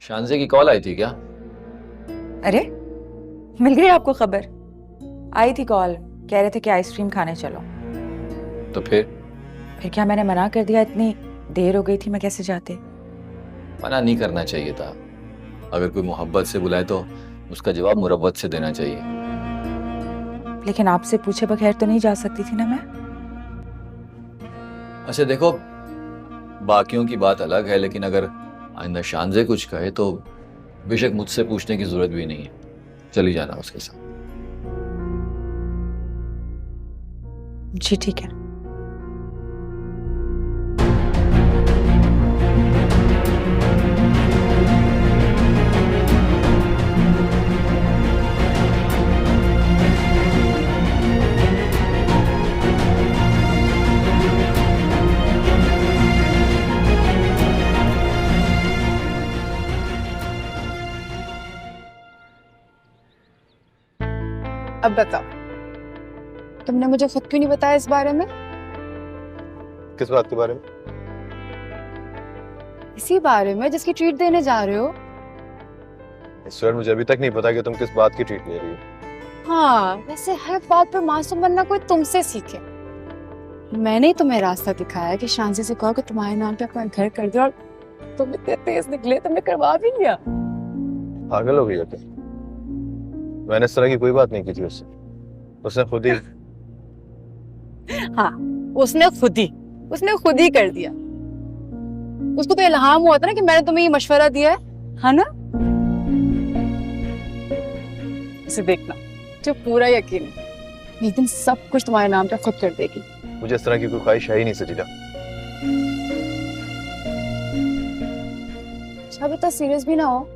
शानजे की कॉल आई थी क्या? अरे मिल गई आपको खबर? आई थी कॉल, कह रहे थे कि आइसक्रीम खाने चलो। तो फिर क्या मैंने मना कर दिया? इतनी देर हो गई थी, मैं कैसे जाते। मना नहीं करना चाहिए था। अगर कोई मोहब्बत से बुलाए तो उसका जवाब मुरब्बत से देना चाहिए। लेकिन आपसे पूछे बगैर तो नहीं जा सकती थी ना मैं। अच्छा देखो, बाकियों की बात अलग है, लेकिन अगर आइंदा शानजे कुछ कहे तो बेशक मुझसे पूछने की जरूरत भी नहीं है, चली जाना उसके साथ। जी ठीक है। अब बताओ, तुमने मुझे खुद क्यों नहीं बताया इस बारे में? किस बात के बारे में? इसी बारे में जिसकी ट्रीट देने जा रहे हो। ईश्वर, मुझे अभी तक नहीं पता कि तुम किस बात की ट्रीट ले रही हो। हाँ, वैसे हर बात पर मासूम बनना कोई तुमसे सीखे। मैंने ही तुम्हें रास्ता दिखाया कि शांति से कहो कि तुम्हारे नाम पे अपना घर कर दो, और तुम इतने तेज निकले, तुमने करवा भी लिया। पागल हो गई हो तुम? मैंने इस तरह की कोई बात नहीं की थी उससे। उसने खुद ही हाँ, उसने खुद ही कर दिया। उसको तो इल्हाम हुआ था ना कि मैंने तुम्हें ये मशवरा दिया है ना? इसे देखना, जो पूरा यकीन है एक दिन सब कुछ तुम्हारे नाम पे खुद कर देगी। मुझे इस तरह की कोई ख्वाहिश है ही नहीं सजीला। अच्छा, इतना सीरियस भी ना हो।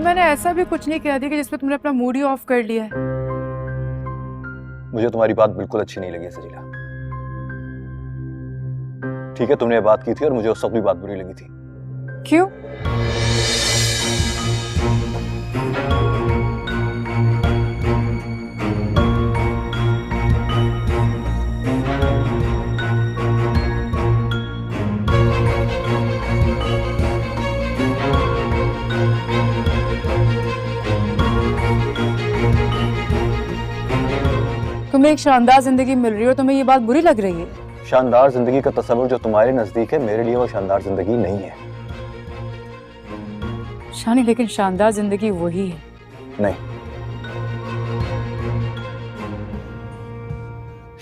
मैंने ऐसा भी कुछ नहीं कह दिया कि जिसपे तुमने अपना मूड ही ऑफ कर लिया है। मुझे तुम्हारी बात बिल्कुल अच्छी नहीं लगी सजीला। ठीक है, तुमने ये बात की थी और मुझे उस वक्त भी बात बुरी लगी थी। क्यों? तुम्हें एक शानदार जिंदगी मिल रही है और तुम्हें ये बात बुरी लग रही है? शानदार जिंदगी का तस्वीर जो तुम्हारे नजदीक है, मेरे लिए वो शानदार जिंदगी नहीं है। शानी, लेकिन शानदार जिंदगी वही है। नहीं,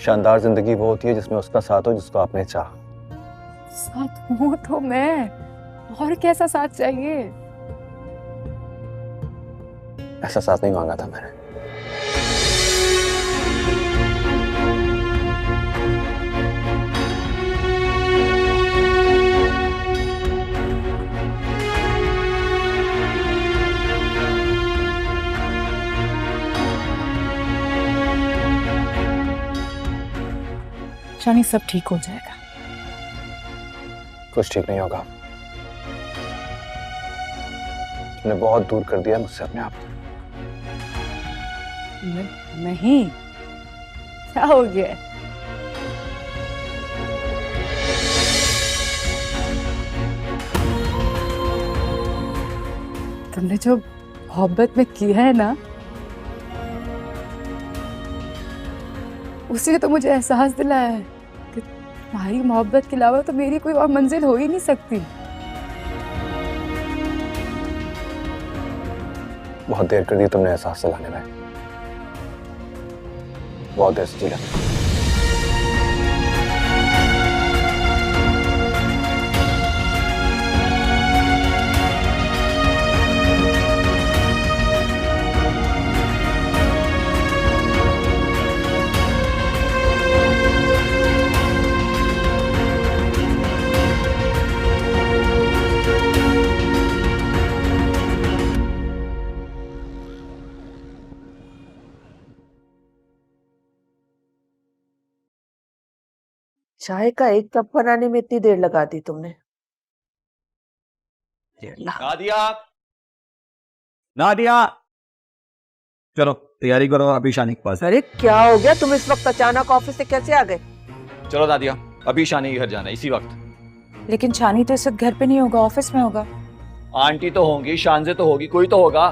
शानदार जिंदगी वो होती है जिसमें उसका साथ हो जिसको आपने चाहा। साथ हूँ तो मैं, और कैसा साथ चाहिए? ऐसा साथ नहीं मांगा था मैंने। शानी, सब ठीक हो जाएगा। कुछ ठीक नहीं होगा। तुमने बहुत दूर कर दिया मुझसे अपने आप को। नहीं, क्या हो गया? तुमने जो मोहब्बत में किया है ना, उसी ने तो मुझे एहसास दिलाया है कि तुम्हारी मोहब्बत के अलावा तो मेरी कोई और मंजिल हो ही नहीं सकती। बहुत देर कर दी तुमने एहसास दिलाने में। बहुत देर से जिया। चाय का एक कप बनाने में इतनी देर लगा दी तुमने। नादिया, नादिया, चलो तैयारी करो, अभी शानी के पास है। अरे क्या हो गया, तुम इस वक्त अचानक ऑफिस से कैसे आ गए? चलो नादिया, अभी शानी के घर जाना है इसी वक्त। लेकिन शानी तो इस वक्त घर पे नहीं होगा, ऑफिस में होगा। आंटी तो होंगी, शानजे तो होगी, कोई तो होगा।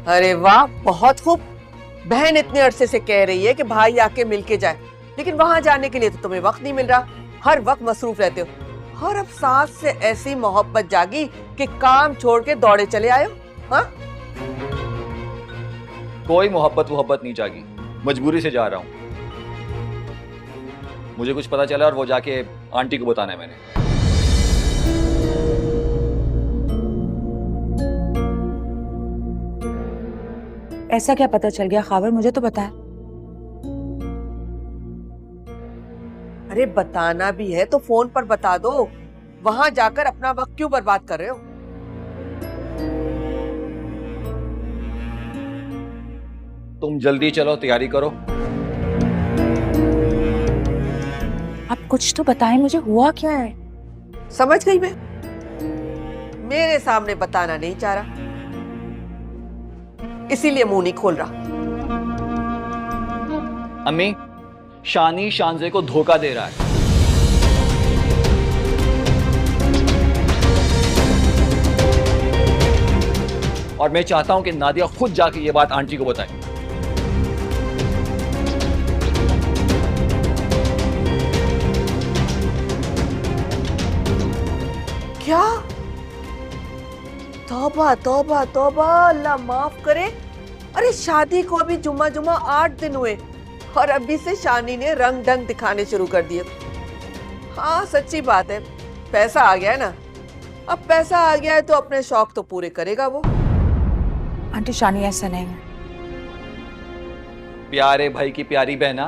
अरे वाह, बहुत खूब। बहन इतने अरसे से कह रही है कि भाई आके मिलके जाए, लेकिन वहां जाने के लिए तो तुम्हें वक्त नहीं मिल रहा, हर वक्त मसरूफ रहते हो। और अब सास से ऐसी मोहब्बत जागी कि काम छोड़ के दौड़े चले आए हो। हाँ, कोई मोहब्बत नहीं जागी, मजबूरी से जा रहा हूँ। मुझे कुछ पता चला और वो जाके आंटी को बताना है मैंने। ऐसा क्या पता चल गया खाबर, मुझे तो बता। अरे बताना भी है तो फोन पर बता दो, वहां जाकर अपना वक्त क्यों बर्बाद कर रहे हो? तुम जल्दी चलो, तैयारी करो। अब कुछ तो बताएं मुझे, हुआ क्या है? समझ गई मैं, मेरे सामने बताना नहीं चाह रहा, इसीलिए मुंह नहीं खोल रहा। अम्मी, शानी शानजे को धोखा दे रहा है। और मैं चाहता हूं कि नादिया खुद जाके ये बात आंटी को बताए। क्या? तौबा तौबा तौबा, अल्लाह माफ करे। अरे शादी को अभी जुम्मा 8 दिन हुए और अभी से शानी ने रंग ढंग दिखाने शुरू कर दिए। हाँ सच्ची बात है, पैसा आ गया है ना, अब पैसा आ गया है तो अपने शौक तो पूरे करेगा वो। आंटी शानी ऐसा नहीं है। प्यारे भाई की प्यारी बहना,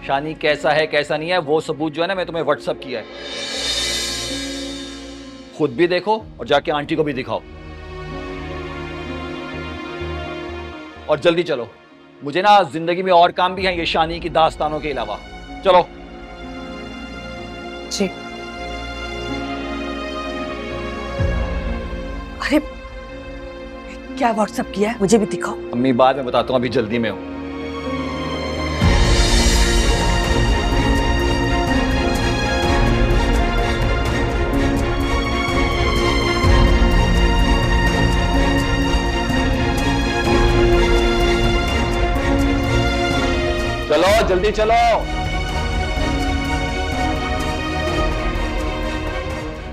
शानी कैसा है कैसा नहीं है वो सबूत जो है ना मैं तुम्हें व्हाट्सएप किया है, खुद भी देखो और जाके आंटी को भी दिखाओ। और जल्दी चलो, मुझे ना जिंदगी में और काम भी हैं ये शानी की दास्तानों के अलावा। चलो जी। अरे क्या व्हाट्सएप किया है, मुझे भी दिखाओ। अम्मी बाद में बताता हूँ, अभी जल्दी में हूँ। चलो जल्दी चलो।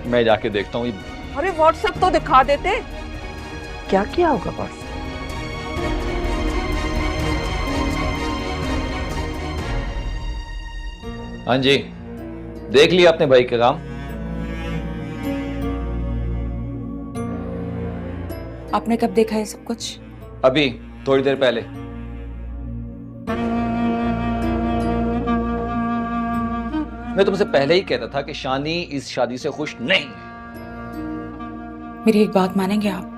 मैं जाके देखता हूँ। अरे व्हाट्सएप तो दिखा देते, क्या किया होगा व्हाट्सएप? हाँ जी, देख लिया अपने भाई का काम। आपने कब देखा ये सब कुछ? अभी थोड़ी देर पहले। मैं तुमसे पहले ही कहता था कि शानी इस शादी से खुश नहीं है। मेरी एक बात मानेंगे आप?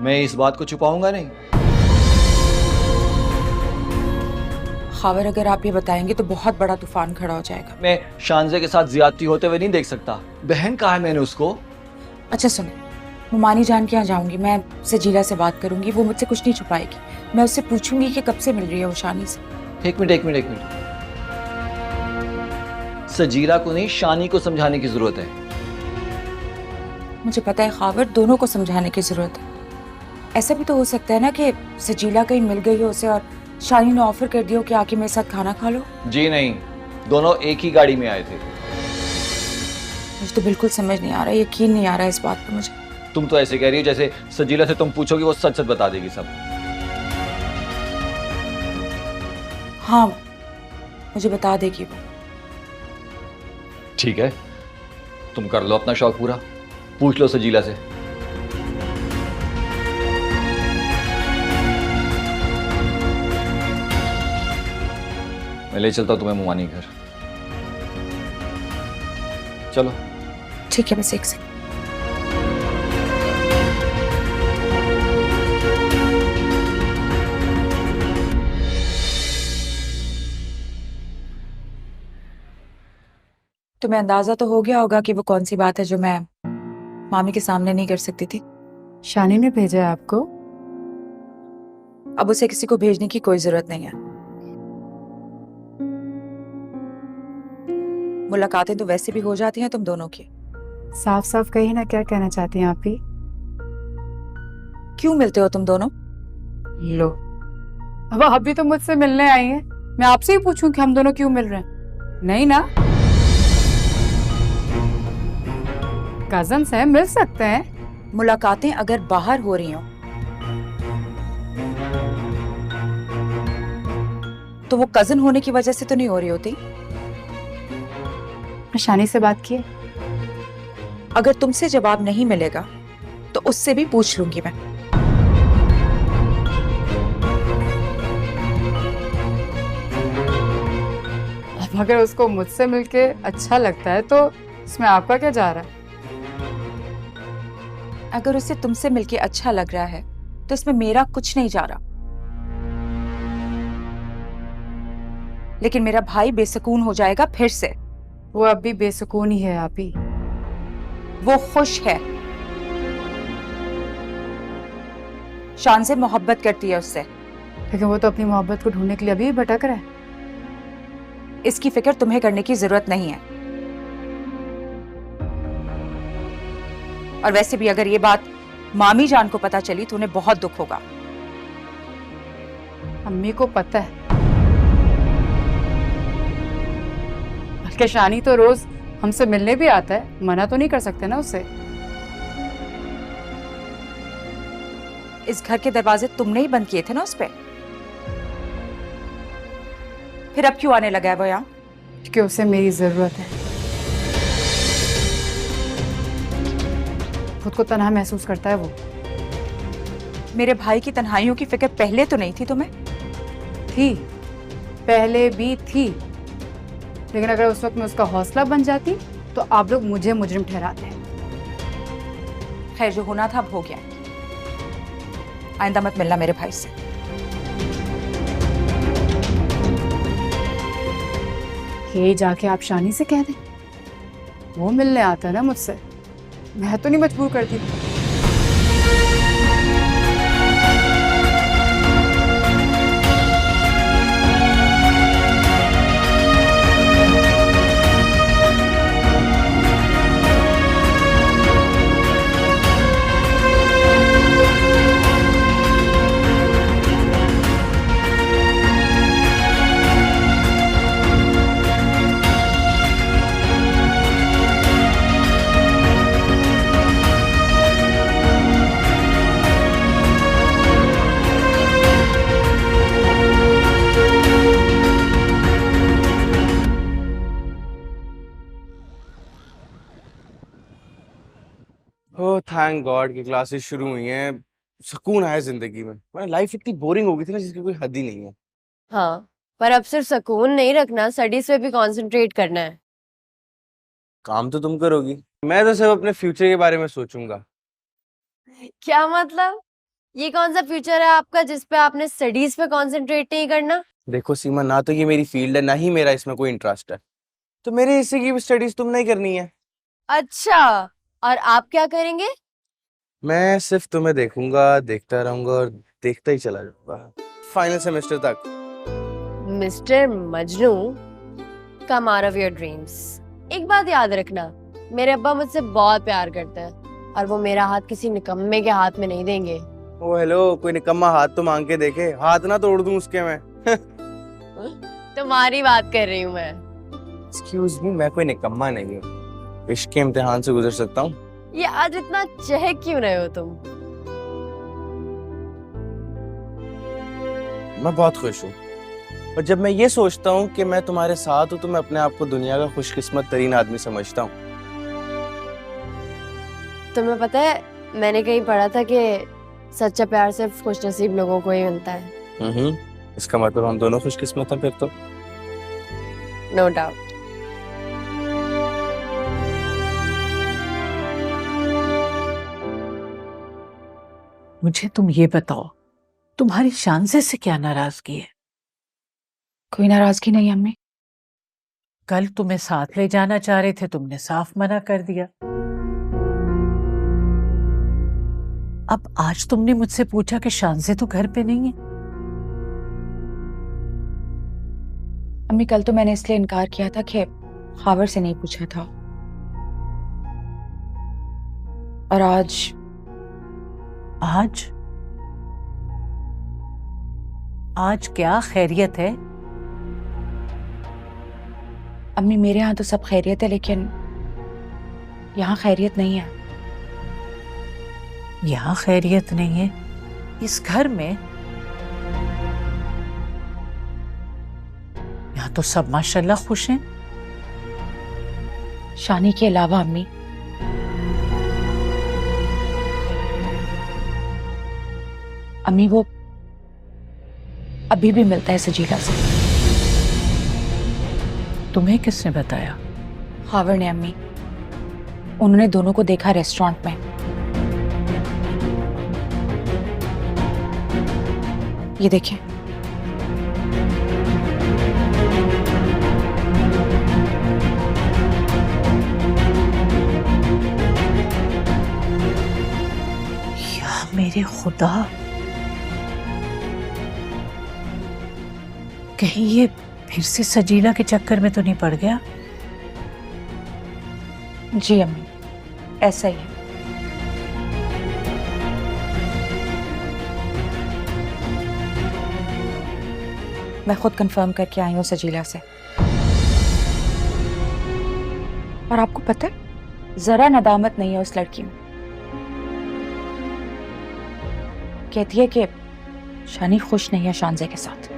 मैं इस बात को छुपाऊंगा नहीं। खावर, अगर आप ये बताएंगे तो बहुत बड़ा तूफान खड़ा हो जाएगा। मैं शानजे के साथ ज्यादती होते हुए नहीं देख सकता। बहन कहा है मैंने उसको। अच्छा सुनो, नुमानी जान के यहाँ जाऊंगी, मैं सजीला से बात करूंगी, वो मुझसे कुछ नहीं छुपाएगी। मैं उससे पूछूंगी कि कब से मिल रही है वो शानी से। एक मिनट। सजीला को नहीं, शानी को समझाने की जरूरत है। मुझे पता है खावर, दोनों को समझाने की जरूरत है। ऐसा भी तो हो सकता है ना कि सजीला कहीं मिल गई हो उसे और शानी ने ऑफर कर दिया कि आके मेरे साथ खाना खा लो। जी नहीं, दोनों एक ही गाड़ी में आए थे। मुझे तो बिल्कुल समझ नहीं आ रहा, यकीन नहीं आ रहा इस बात पर मुझे। तुम तो ऐसे कह रही हो जैसे सजीला से तुम पूछोगे वो सच सच बता देगी सब। हाँ, मुझे बता देगी वो। ठीक है, तुम कर लो अपना शौक पूरा, पूछ लो सजीला से। मैं ले चलता हूं तुम्हें मुमानी घर। चलो। ठीक है, बस एक सेकंड। तुम्हें अंदाजा तो हो गया होगा कि वो कौन सी बात है जो मैं मामी के सामने नहीं कर सकती थी। शानी ने भेजा है आपको? अब उसे किसी को भेजने की कोई जरूरत नहीं है। मुलाकातें तो वैसे भी हो जाती हैं तुम दोनों की। साफ साफ कही ना, क्या कहना चाहती हैं आप ही? क्यों मिलते हो तुम दोनों? लो, अब आप भी तो मुझसे मिलने आई हैं। मैं आपसे ही पूछूं कि हम दोनों क्यों मिल रहे हैं? नहीं ना, कजन्स हैं, मिल सकते हैं। मुलाकातें अगर बाहर हो रही हो तो वो कजन होने की वजह से तो नहीं हो रही होती। शानी से बात किए? अगर तुमसे जवाब नहीं मिलेगा तो उससे भी पूछ लूंगी मैं। अब अगर उसको मुझसे मिलके अच्छा लगता है तो इसमें आपका क्या जा रहा है? अगर उसे तुमसे मिलके अच्छा लग रहा है तो इसमें मेरा कुछ नहीं जा रहा। लेकिन मेरा भाई बेसुकून हो जाएगा फिर से। वो अब भी बेसुकून ही है आप ही। वो खुश है, शान से मोहब्बत करती है उससे। लेकिन वो तो अपनी मोहब्बत को ढूंढने के लिए अभी भी भटक रहा है। इसकी फिक्र तुम्हें करने की जरूरत नहीं है। और वैसे भी अगर ये बात मामी जान को पता चली तो उन्हें बहुत दुख होगा। अम्मी को पता है, बल्कि शानी तो रोज हमसे मिलने भी आता है, मना तो नहीं कर सकते ना उससे। इस घर के दरवाजे तुमने ही बंद किए थे ना उस पे। फिर अब क्यों आने लगा है वो यहाँ? क्योंकि उसे मेरी जरूरत है। खुद को तन्हा महसूस करता है वो। मेरे भाई की तन्हाइयों की फिक्र पहले तो नहीं थी तुम्हें? थी, पहले भी थी, लेकिन अगर उस वक्त मैं उसका हौसला बन जाती तो आप लोग मुझे मुजरिम ठहराते। खैर, जो होना था अब हो गया। आइंदा मत मिलना मेरे भाई से। ये जाके आप शानी से कह दें, वो मिलने आता है ना मुझसे, मैं तो नहीं मजबूर करती। ओह थैंक गॉड कि क्लासेस शुरू हुई हैं। सुकून आया जिंदगी में, वरना लाइफ इतनी बोरिंग हो गई थी ना जिसकी कोई हद ही नहीं है। हाँ, पर अब सिर्फ सुकून नहीं रखना, स्टडीज पे भी कंसंट्रेट करना है। काम तो तुम करोगी, मैं तो सिर्फ अपने फ्यूचर के बारे में सोचूंगा। क्या मतलब? ये कौन सा फ्यूचर है आपका जिस पे आपने स्टडीज पे कंसंट्रेट नहीं करना? देखो सीमा, ना तो ये मेरी फील्ड है, ना ही मेरा इसमें कोई इंटरेस्ट है, तो मेरे हिस्से की स्टडीज तुम नहीं करनी है। अच्छा, और आप क्या करेंगे? मैं सिर्फ तुम्हें देखूंगा, देखता रहूंगा और देखता ही चला जाऊंगा फाइनल सेमेस्टर तक। Mister Majnu, come out of your dreams. एक बात याद रखना, मेरे अब्बा मुझसे बहुत प्यार करते हैं और वो मेरा हाथ किसी निकम्मे के हाथ में नहीं देंगे। ओ हेलो, कोई निकम्मा हाथ तो मांग के देखे, हाथ ना तोड़ दूं उसके मैं। तुम्हारी बात कर रही हूँ मैं। एक्सक्यूज मी, मैं कोई निकम्मा नहीं हूँ, इश्क के इम्तिहान से गुजर सकता हूँ। ये आज इतना चहक क्यों रहे हो तुम? मैं बहुत खुश हूँ। और जब मैं ये सोचता हूँ कि मैं तुम्हारे साथ हूँ तो मैं अपने आप को दुनिया का खुशकिस्मत तरीन आदमी समझता हूँ। तुम्हें पता है, मैंने कहीं पढ़ा था कि सच्चा प्यार सिर्फ खुशनसीब लोगों को ही मिलता है। इसका मतलब हम दोनों खुशकिस्मत हैं फिर तो। No doubt. मुझे तुम ये बताओ, तुम्हारी शांजे से क्या नाराजगी है? कोई नाराजगी नहीं अम्मी। कल तुम्हें साथ ले जाना चाह रहे थे, तुमने साफ मना कर दिया। अब आज तुमने मुझसे पूछा कि शांजे तो घर पे नहीं है। अम्मी कल तो मैंने इसलिए इनकार किया था कि खावर से नहीं पूछा था, और आज आज क्या खैरियत है? अम्मी मेरे यहाँ तो सब खैरियत है, लेकिन यहाँ खैरियत नहीं है। यहाँ खैरियत नहीं है? इस घर में? यहाँ तो सब माशाल्लाह खुश हैं। शानी के अलावा अम्मी। अम्मी वो अभी भी मिलता है सजीला से। तुम्हें किसने बताया? खावर ने अम्मी। उन्होंने दोनों को देखा रेस्टोरेंट में। ये देखें। या मेरे खुदा, कहीं ये फिर से सजीला के चक्कर में तो नहीं पड़ गया? जी अम्मी, ऐसा ही है। मैं खुद कंफर्म करके आई हूँ सजीला से। और आपको पता है, जरा नदामत नहीं है उस लड़की में। कहती है कि शानी खुश नहीं है शांजे के साथ।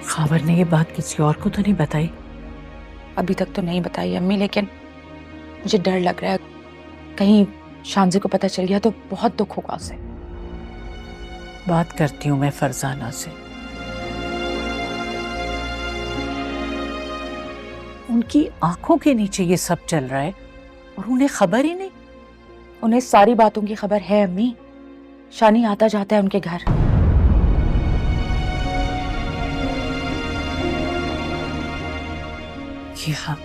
खावर ने ये बात किसी और को तो नहीं बताई? अभी तक तो नहीं बताई अम्मी, लेकिन मुझे डर लग रहा है कहीं शांजे को पता चल गया तो बहुत दुख होगा उसे। बात करती हूँ मैं फरजाना से। उनकी आंखों के नीचे ये सब चल रहा है और उन्हें खबर ही नहीं। उन्हें सारी बातों की खबर है अम्मी। शानी आता जाता है उनके घर। हाँ,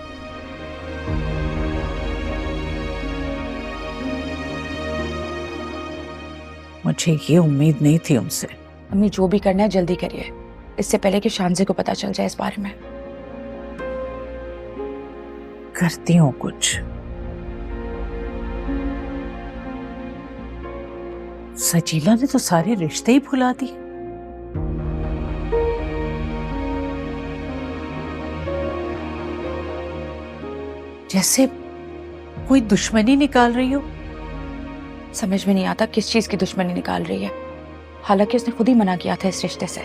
मुझे ये उम्मीद नहीं थी उनसे। अम्मी जो भी करना है जल्दी करिए, इससे पहले कि शांजे को पता चल जाए इस बारे में। करती हूँ कुछ। सजीला ने तो सारे रिश्ते ही भुला दिए। जैसे कोई दुश्मनी निकाल रही हो। समझ में नहीं आता किस चीज की दुश्मनी निकाल रही है, हालांकि उसने खुद ही मना किया था इस रिश्ते से।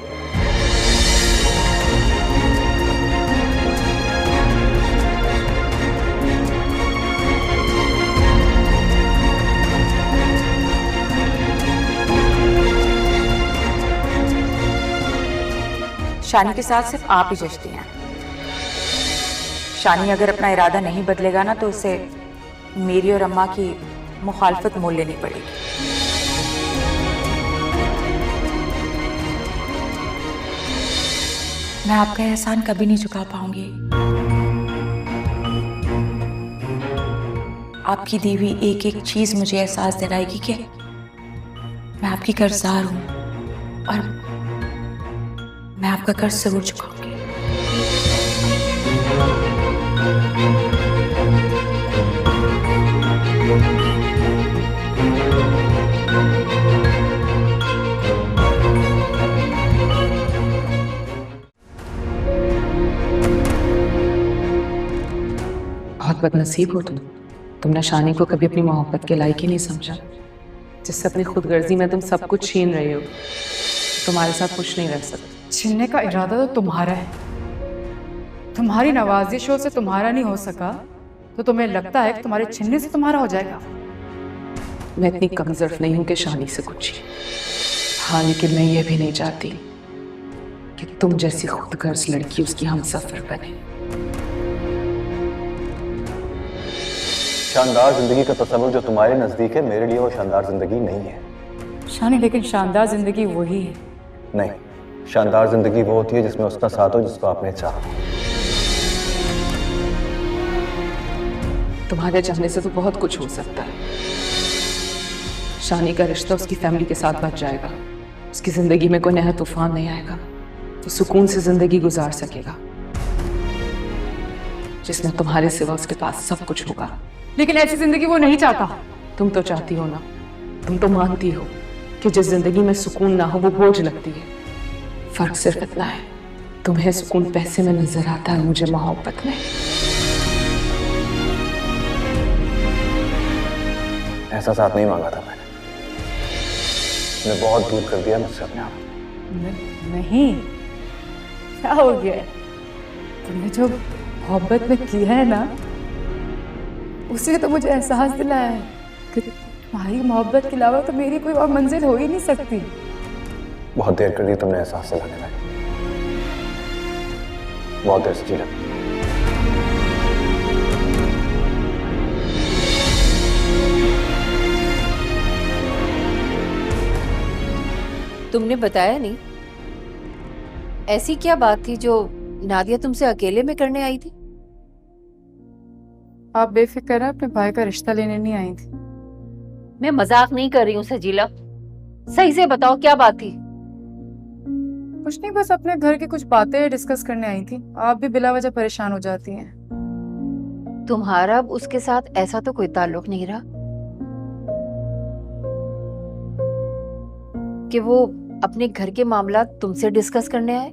शानी के साथ सिर्फ आप ही जचती हैं। शानी अगर अपना इरादा नहीं बदलेगा ना तो उसे मेरी और अम्मा की मुखालफत मोल लेनी पड़ेगी। मैं आपका एहसान कभी नहीं चुका पाऊंगी। आपकी दी हुई एक एक चीज मुझे एहसास दिलाएगी कि मैं आपकी कर्जदार हूं और मैं आपका कर्ज जरूर चुकाऊंगी। बदनसीब हो तुमने शानी को कभी अपनी मोहब्बत के लायक ही नहीं समझा, जिससे अपनी खुदगर्जी में तुम सब कुछ छीन रहे हो। तुम्हारे साथ कुछ नहीं रह सकता। छीनने का इरादा तो तुम्हारा है। तुम्हारी नवाजिशों से तुम्हारा नहीं हो सका तो तुम्हें लगता है कि तुम्हारे छीनने से तुम्हारा हो जाएगा। मैं इतनी कमजोर नहीं हूं कि शानी से कुछ ही। हाँ, लेकिन मैं ये भी नहीं चाहती कि तुम जैसी खुदगर्ज लड़की उसकी हमसफर बने। शानदार जिंदगी का तस्वीर जो तुम्हारे नजदीक है, मेरे लिए वो शानदार जिंदगी नहीं है। शानी, लेकिन शानदार जिंदगी वही है। नहीं, शानदार जिंदगी वो होती है जिसमें उसका साथ हो जिसको आपने चाहा। तुम्हारे चाहने से तो बहुत कुछ हो सकता है। शानी का रिश्ता उसकी फैमिली के साथ बच जाएगा, उसकी जिंदगी में कोई नया तूफान नहीं आएगा, तो सुकून से जिंदगी गुजार सकेगा, जिसमें तुम्हारे सिवा उसके पास सब कुछ होगा। लेकिन ऐसी जिंदगी वो नहीं चाहता। तुम तो चाहती हो ना, तुम तो मानती हो कि जिस जिंदगी में सुकून ना हो वो बोझ लगती है। फर्क सिर्फ इतना है, तुम्हें सुकून पैसे में नजर आता है, मुझे मोहब्बत में। ऐसा साथ नहीं मांगा था मैंने बहुत दूर कर दिया मुझसे अपने आप। नहीं, क्या हो गया? तुमने जो मोहब्बत में किया है ना, उसी तो मुझे एहसास दिलाया है कि तुम्हारी मोहब्बत के अलावा तो मेरी कोई और मंजिल हो ही नहीं सकती। बहुत देर कर दी तुमने एहसास दिलाने में, बहुत देर से जी लगी। तुमने बताया नहीं, ऐसी क्या बात थी जो नादिया तुमसे अकेले में करने आई थी? आप बेफिक्र हैं, अपने भाई का रिश्ता लेने नहीं आई थी। मैं मजाक नहीं कर रही हूँ सजीला, सही से बताओ क्या बात थी? कुछ नहीं, बस अपने घर की कुछ बातें डिस्कस करने आई थी। आप भी बिला वजह परेशान हो जाती हैं। तुम्हारा अब उसके साथ ऐसा तो कोई ताल्लुक नहीं रहा कि वो अपने घर के मामला तुमसे डिस्कस करने आए?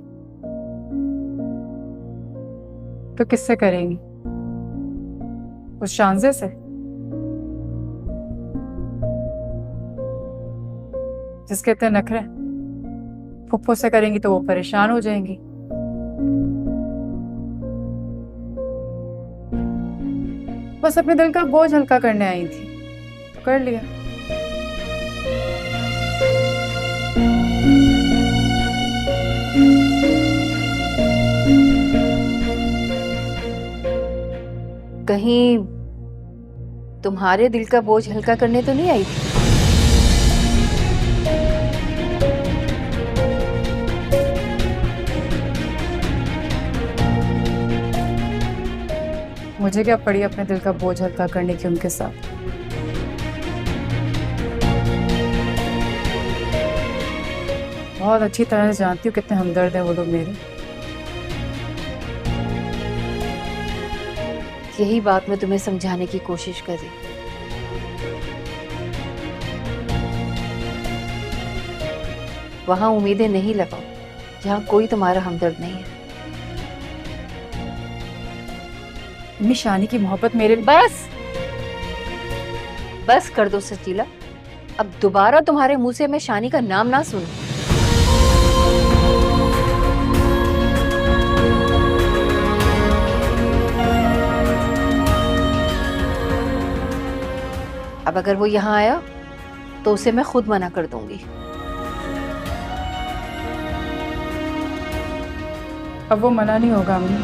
तो किससे करेंगी? उस शानजे से जिसके इतने नखरे? फुप्पो से करेंगी तो वो परेशान हो जाएंगी। बस अपने दिल का बोझ हल्का करने आई थी, तो कर लिया। कहीं तुम्हारे दिल का बोझ हल्का करने तो नहीं आई थी? मुझे क्या पड़ी अपने दिल का बोझ हल्का करने की उनके साथ? बहुत अच्छी तरह से जानती हूँ कितने हमदर्द हैं वो लोग मेरे। यही बात मैं तुम्हें समझाने की कोशिश कर रही। वहां उम्मीदें नहीं लगाओ जहां कोई तुम्हारा हमदर्द नहीं है। शानी की मोहब्बत मेरे बस कर दो सचीला, अब दोबारा तुम्हारे मुंह से मैं शानी का नाम ना सुनूं। अब अगर वो यहाँ आया तो उसे मैं खुद मना कर दूंगी। अब वो मना नहीं होगा अम्मी।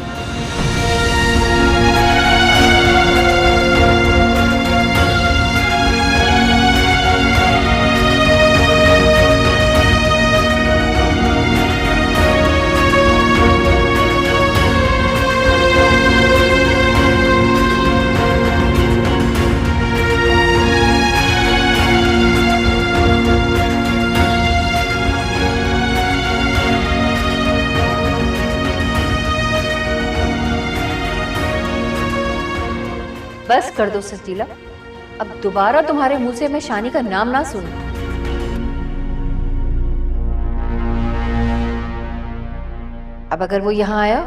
बस कर दो सचीला, अब दोबारा तुम्हारे मुंह से मैं शानी का नाम ना सुनूं। अब अगर वो यहाँ आया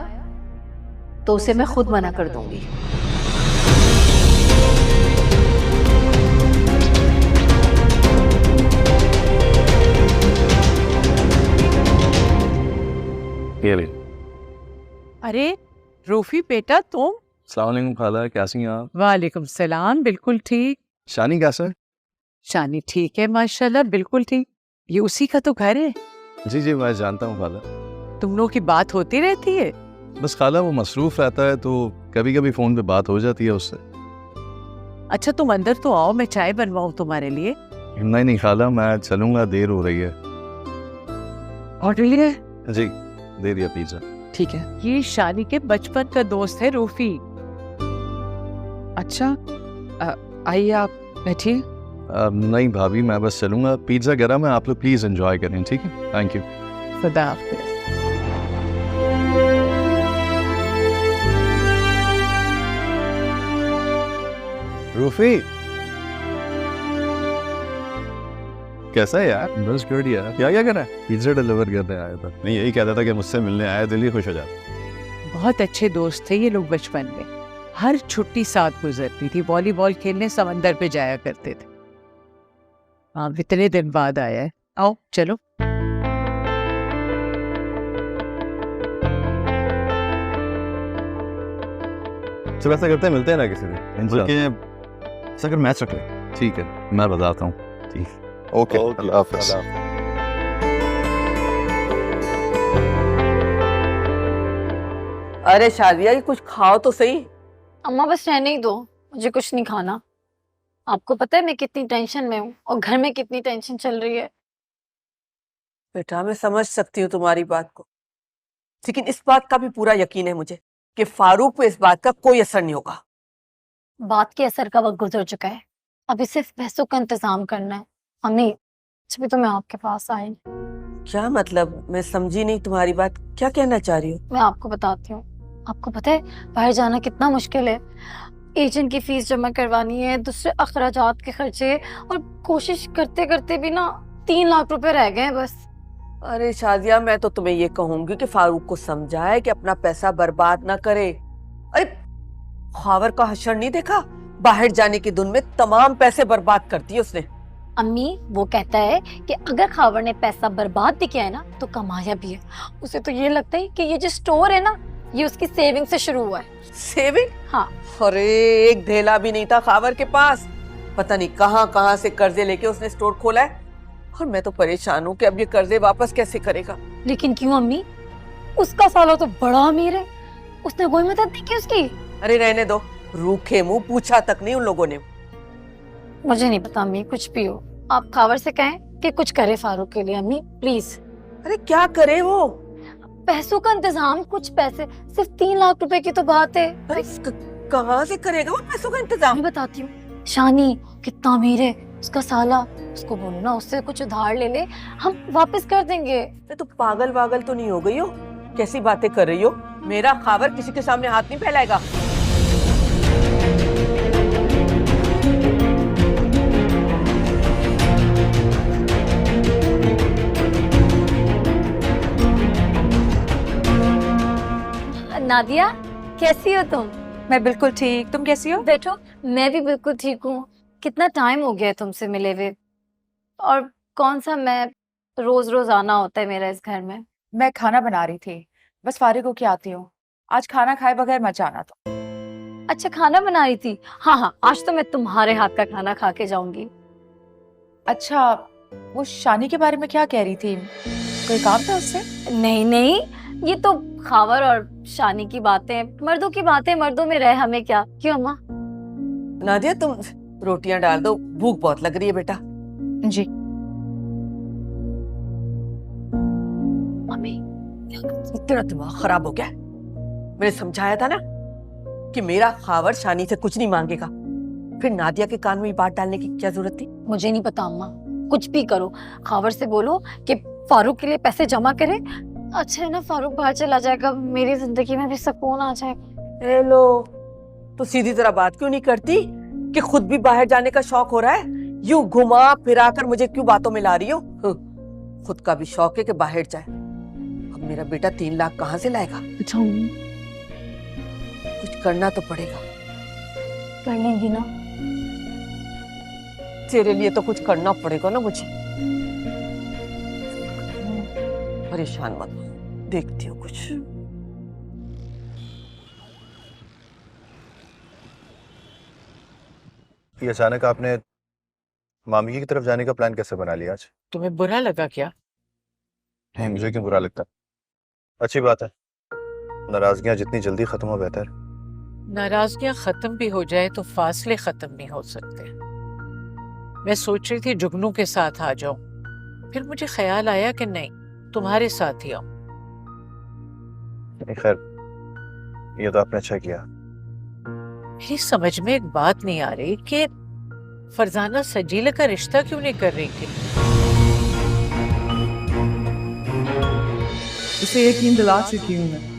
तो उसे मैं खुद मना कर दूंगी। ये ले। अरे रूफी बेटा तुम? अस्सलाम वालेकुम खाला, कैसी हैं आप? वालेकुम सलाम, बिल्कुल ठीक। शानी कैसा है? शानी ठीक है माशाल्लाह, बिल्कुल ठीक। ये उसी का तो घर है। जी जी मैं जानता हूँ खाला। तुम लोगों की बात होती रहती है? बस खाला वो मसरूफ रहता है तो कभी कभी फोन पे बात हो जाती है उससे। अच्छा तुम अंदर तो आओ, मैं चाय बनवाऊं तुम्हारे लिए। नहीं नहीं खाला, मैं चलूंगा, देर हो रही है। ऑर्डर लिए? जी दे दिया पिज्जा। ठीक है। ये शानी के बचपन का दोस्त है रूफी। अच्छा आइए आप बैठिए। नहीं भाभी, मैं बस चलूंगा, पिज्जा गर्म है, आप लोग प्लीज एंजॉय करें, ठीक है? Thank you. खुदा हाफिज। रूफी कैसा है यार? बस गुड यार। क्या क्या कर रहा है? पिज्जा डिलीवर करने आया था। नहीं, यही कहता था कि मुझसे मिलने आया, दिल ही खुश हो जाता। बहुत अच्छे दोस्त थे ये लोग बचपन में। हर छुट्टी साथ गुजरती थी, वॉलीबॉल खेलने समंदर पे जाया करते थे। हाँ इतने दिन बाद आया है। आओ चलो। चलो ऐसा करते हैं, मिलते हैं ना किसी दिन। बल्कि ऐसा कर मैच रख ले। ठीक है, मैं बताता हूँ। ठीक, ओके, अल्लाह हाफ़िज़। अरे शादिया, ये कुछ खाओ तो सही। अम्मा बस रहने ही दो, मुझे कुछ नहीं खाना। आपको पता है मैं कितनी टेंशन में हूँ और घर में कितनी टेंशन चल रही है। बेटा मैं समझ सकती हूँ तुम्हारी बात को, लेकिन इस बात का भी पूरा यकीन है मुझे कि फारूक पे इस बात का कोई असर नहीं होगा। बात के असर का वक्त गुजर चुका है, अभी सिर्फ पैसों का इंतजाम करना है। अम्मी जब तो मैं आपके पास आई। क्या मतलब? मैं समझी नहीं तुम्हारी बात, क्या कहना चाह रही हो? मैं आपको बताती हूँ। आपको पता है बाहर जाना कितना मुश्किल है। एजेंट की फीस जमा करवानी है, दूसरे अखराजात के खर्चे, और कोशिश करते करते भी ना 3 लाख रुपए रह गए हैं बस। अरे शादिया, मैं तो तुम्हें ये कहूंगी कि फारूक को समझाए कि अपना पैसा बर्बाद ना करे। अरे खावर का हशर नहीं देखा? बाहर जाने की धुन में तमाम पैसे बर्बाद कर दिए उसने। अम्मी वो कहता है कि अगर खावर ने पैसा बर्बाद भी किया है ना तो कमाया भी है। उसे तो ये लगता है कि ये जो स्टोर है ना, ये उसकी सेविंग से शुरू हुआ है। सेविंग? हाँ। अरे एक धेला भी नहीं था खावर के पास, पता नहीं कहां कहां से कर्जे लेके उसने स्टोर खोला है। और मैं तो परेशान हूँ कि अब ये कर्जे वापस कैसे करेगा। लेकिन क्यों अम्मी? उसका साला तो बड़ा अमीर है, उसने कोई मदद नहीं की उसकी। अरे रहने दो, रूखे मुंह पूछा तक नहीं उन लोगों ने। मुझे नहीं पता अम्मी, कुछ भी हो आप खावर से कहें कि कुछ करे फारूक के लिए। अम्मी प्लीज। अरे क्या करे वो? पैसों का इंतजाम, कुछ पैसे, सिर्फ 3 लाख रुपए की तो बात है। कहाँ से करेगा वो पैसों का इंतजाम? मैं बताती हूँ। शानी कितना अमीर है, उसका साला, उसको बोलो ना उससे कुछ उधार ले ले, हम वापस कर देंगे। तो पागल वागल तो नहीं हो गई हो? कैसी बातें कर रही हो? मेरा खावर किसी के सामने हाथ नहीं फैलाएगा। नादिया कैसी हो तुम? मैं बिल्कुल ठीक, तुम कैसी हो? बैठो। मैं भी बिल्कुल ठीक हूँ। कितना टाइम हो गया तुमसे मिले हुए। और कौन सा मैं रोज रोज आना होता है मेरा इस घर में। मैं खाना बना रही थी, बस फारिग होके आती हूँ। आज खाना खाए बगैर मत जाना। तो अच्छा खाना बना रही थी? हाँ हाँ, आज तो मैं तुम्हारे हाथ का खाना खा के जाऊंगी। अच्छा वो शानी के बारे में क्या कह रही थी? कोई काम था उससे? नहीं नहीं, ये तो खावर और शानी की बातें, मर्दों की बातें, मर्दों में रहे हमें क्या। क्यों अम्मा? नादिया तुम रोटियां डाल दो, भूख बहुत लग रही है बेटा। जी। मम्मी तेरा दिमाग खराब हो गया? मैंने समझाया था ना कि मेरा खावर शानी से कुछ नहीं मांगेगा, फिर नादिया के कान में ये बात डालने की क्या जरूरत थी? मुझे नहीं पता अम्मा, कुछ भी करो। खावर से बोलो कि फारूक के लिए पैसे जमा करे। अच्छा है ना, फारूक बाहर चला जाएगा, मेरी जिंदगी में भी सुकून आ जाएगा। हेलो, तो सीधी तरह बात क्यों नहीं करती कि खुद भी बाहर जाने का शौक हो रहा है? यूं घुमा फिरा कर मुझे क्यों बातों में ला रही हो? खुद का भी शौक है कि बाहर जाए। अब मेरा बेटा 3 लाख कहाँ से लाएगा? अच्छा कुछ करना तो पड़ेगा। कर लेंगी ना? तेरे लिए तो कुछ करना पड़ेगा ना मुझे। परेशान मत हो, देखती हूँ कुछ। ये अचानक आपने मामी की तरफ जाने का प्लान कैसे बना लिया आज? तुम्हें बुरा लगा क्या? नहीं, मुझे क्यों बुरा लगता? अच्छी बात है, नाराजगियां जितनी जल्दी खत्म हो बेहतर। नाराजगियां खत्म भी हो जाए तो फासले खत्म नहीं हो सकते। मैं सोच रही थी जुगनू के साथ आ जाऊं, फिर मुझे ख्याल आया कि नहीं, तुम्हारे साथ ही आऊं। नहीं खैर, ये तो आपने अच्छा किया। मेरी समझ में एक बात नहीं आ रही कि फरजाना सजीला का रिश्ता क्यों नहीं कर रही थी। उसे यकीन दिला चुकी हूँ मैं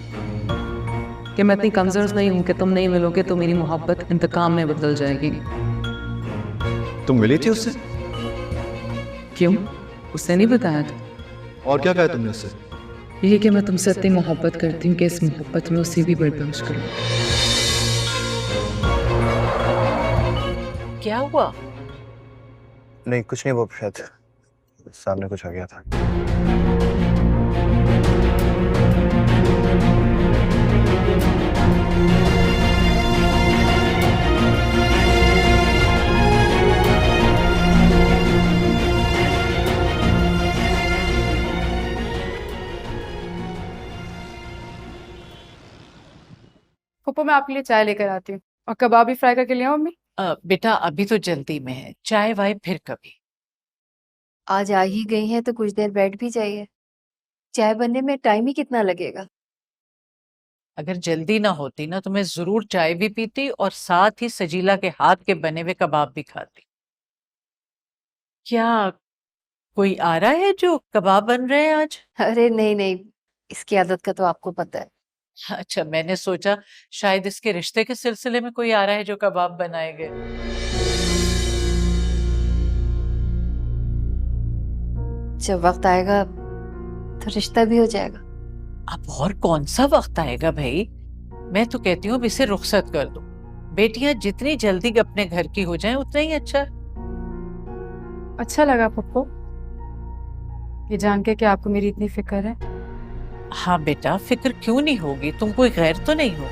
कि मैं इतनी कमजोर नहीं हूँ कि तुम नहीं मिलोगे तो मेरी मोहब्बत इंतकाम में बदल जाएगी। तुम मिली थी उससे? क्यों? उससे नहीं बताया था? और क्या कहा तुमने उससे? यही कि मैं तुमसे इतनी मोहब्बत करती हूँ कि इस मोहब्बत में उसे भी बर्दाश्त करूँ। क्या हुआ? नहीं कुछ नहीं, वो शायद सामने कुछ आ गया था। पप्पू मैं आपके लिए चाय लेकर आती हूँ और कबाब भी फ्राई करके ले आओ मम्मी। बेटा अभी तो जल्दी में है, चाय वाय फिर कभी। आज आ ही गई हैं तो कुछ देर बैठ भी जाइए। चाय बनने में टाइम ही कितना लगेगा? अगर जल्दी ना होती ना तो मैं जरूर चाय भी पीती और साथ ही सजीला के हाथ के बने हुए कबाब भी खाती। क्या कोई आ रहा है जो कबाब बन रहे हैं आज? अरे नहीं नहीं, इसकी आदत का तो आपको पता है। अच्छा, मैंने सोचा शायद इसके रिश्ते के सिलसिले में कोई आ रहा है जो कबाब बनाएंगे। जब वक्त आएगा तो रिश्ता भी हो जाएगा। अब और कौन सा वक्त आएगा भाई? मैं तो कहती हूँ अब इसे रुखसत कर दो। बेटियां जितनी जल्दी अपने घर की हो जाएं उतना ही अच्छा। अच्छा लगा पप्पू ये जान के कि आपको मेरी इतनी फिक्र है। हाँ बेटा, फिक्र क्यों नहीं होगी? तुम कोई गैर तो नहीं हो।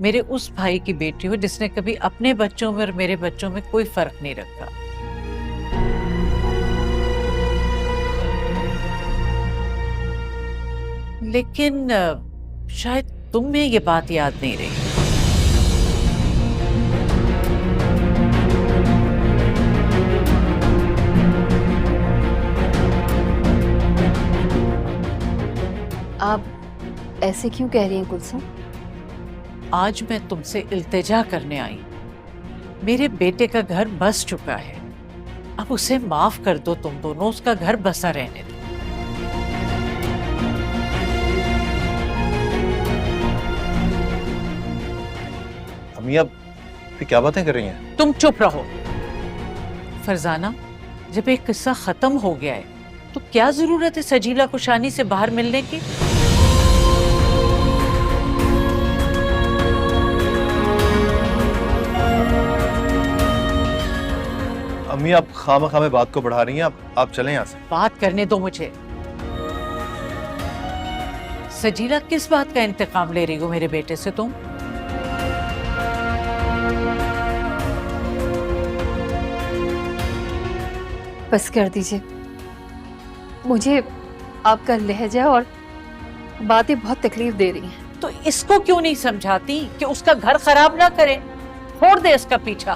मेरे उस भाई की बेटी हो जिसने कभी अपने बच्चों में और मेरे बच्चों में कोई फर्क नहीं रखा। लेकिन शायद तुम में ये बात याद नहीं रही। आप ऐसे क्यों कह रही हैं कुलसुम? आज मैं तुमसे इल्तिजा करने आई। मेरे बेटे का घर बस चुका है, अब उसे माफ कर दो। तुम दोनों उसका घर बसा रहने दो। अम्मी आप क्या बातें कर रही हैं? तुम चुप रहो। फरजाना, जब एक किस्सा खत्म हो गया है तो क्या जरूरत है सजीला को शानी से बाहर मिलने की? अम्मी आप खामखा में बात को बढ़ा रही हैं। आप चलें यहाँ से। बात करने दो मुझे। सजीला किस बात का इंतकाम ले रही हो मेरे बेटे से तुम? बस कर दीजिए, मुझे आपका लहजा और बातें बहुत तकलीफ दे रही हैं। तो इसको क्यों नहीं समझाती कि उसका घर खराब ना करे, छोड़ दे इसका पीछा।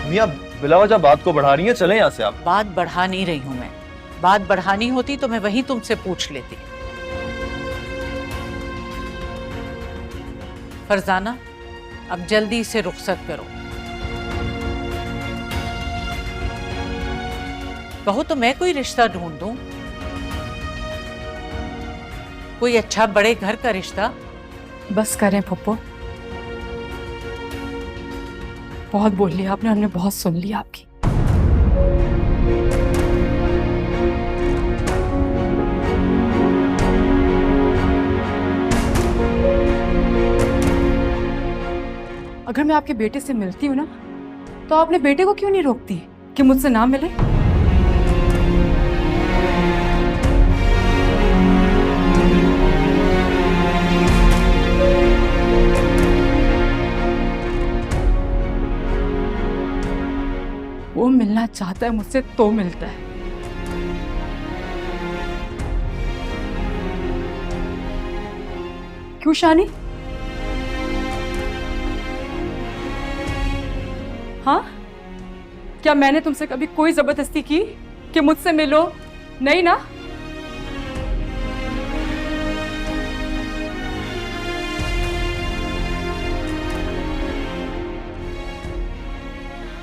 अम्मी आप बिला वजह बात को बढ़ा रही हैं, चलें यहाँ से आप। बात बढ़ा नहीं रही हूं मैं। बात बढ़ानी होती तो मैं वही तुमसे पूछ लेती। फरजाना, अब जल्दी से रुखसत करो। कहो तो मैं कोई रिश्ता ढूंढ दूं, कोई अच्छा बड़े घर का रिश्ता। बस करें पप्पू, बहुत बोल लिया आपने, हमने बहुत सुन लिया आपकी। अगर मैं आपके बेटे से मिलती हूँ ना तो आप अपने बेटे को क्यों नहीं रोकती कि मुझसे ना मिले? वो मिलना चाहता है मुझसे तो मिलता है। क्यों शानी? हाँ, क्या मैंने तुमसे कभी कोई जबरदस्ती की कि मुझसे मिलो? नहीं ना?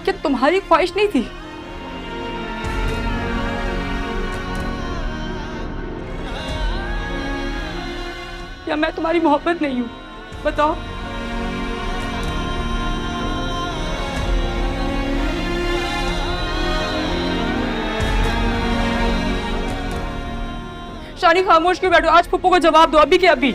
क्या तुम्हारी ख्वाहिश नहीं थी? या मैं तुम्हारी मोहब्बत नहीं हूं? बताओ। शानी खामोश क्यों बैठो? आज पप्पू को जवाब दो, अभी के अभी।